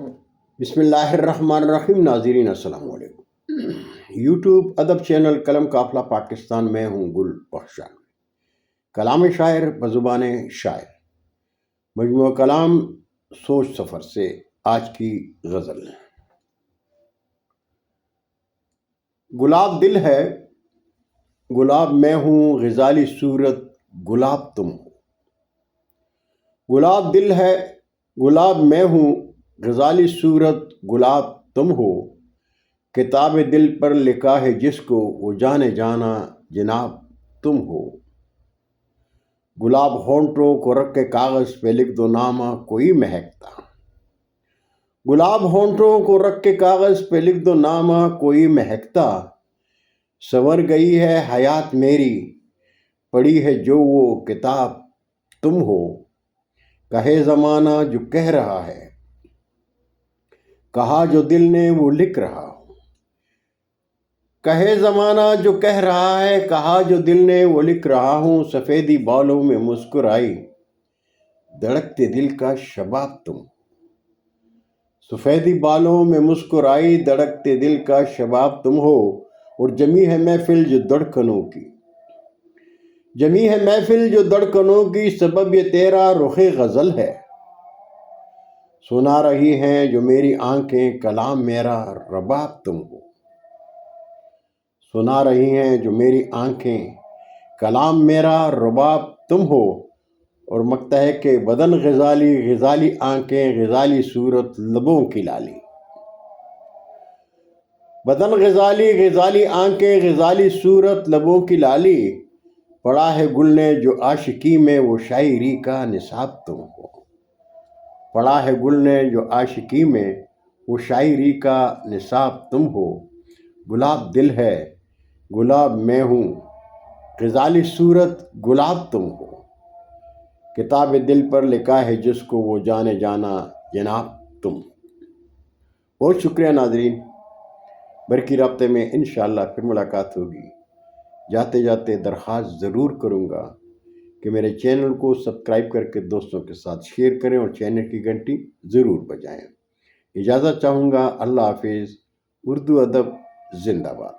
بسم اللہ الرحمن الرحیم۔ ناظرین السلام علیکم۔ یوٹیوب ادب چینل قلم قافلہ پاکستان میں ہوں گل بخشان۔ کلام شاعر بزبان شاعر، مجموعہ کلام سوچ سفر سے آج کی غزل۔ گلاب دل ہے، گلاب میں ہوں، غزالی صورت گلاب تم ہو۔ گلاب دل ہے، گلاب میں ہوں، غزالی صورت گلاب تم ہو۔ کتاب دل پر لکھا ہے جس کو، وہ جانے جانا جناب تم ہو۔ گلاب ہونٹوں کو رکھ کے کاغذ پہ لکھ دو نامہ کوئی مہکتا۔ گلاب ہونٹوں کو رکھ کے کاغذ پہ لکھ دو نامہ کوئی مہکتا۔ سنور گئی ہے حیات میری، پڑھی ہے جو وہ کتاب تم ہو۔ کہے زمانہ جو کہہ رہا ہے، کہا جو دل نے وہ لکھ رہا ہوں۔ کہے زمانہ جو کہہ رہا ہے، کہا جو دل نے وہ لکھ رہا ہوں۔ سفیدی بالوں میں مسکرائی، دھڑکتے دل کا شباب تم۔ سفیدی بالوں میں مسکرائی، دھڑکتے دل کا شباب تم ہو۔ اور جمی ہے محفل جو دھڑکنوں کی، جمی ہے محفل جو دھڑکنوں کی، سبب یہ تیرا رخ غزل ہے۔ سنا رہی ہیں جو میری آنکھیں، کلام میرا رباب تم ہو۔ سنا رہی ہیں جو میری آنکھیں، کلام میرا رباب تم ہو۔ اور مکتا ہے کہ بدن غزالی، غزالی آنکھیں، غزالی صورت لبوں کی لالی۔ بدن غزالی، غزالی آنکھیں، غزالی صورت لبوں کی لالی۔ پڑھا ہے گل نے جو عاشقی میں، وہ شاعری کا نصاب تم ہو۔ پڑھا ہے گل نے جو عاشقی میں، وہ شاعری کا نصاب تم ہو۔ گلاب دل ہے، گلاب میں ہوں، غزالی صورت گلاب تم ہو۔ کتاب دل پر لکھا ہے جس کو، وہ جانے جانا جناب تم۔ بہت شکریہ ناظرین، برقی رابطے میں انشاءاللہ پھر ملاقات ہوگی۔ جاتے جاتے درخواست ضرور کروں گا کہ میرے چینل کو سبسکرائب کر کے دوستوں کے ساتھ شیئر کریں اور چینل کی گھنٹی ضرور بجائیں۔ اجازت چاہوں گا، اللہ حافظ۔ اردو ادب زندہ باد۔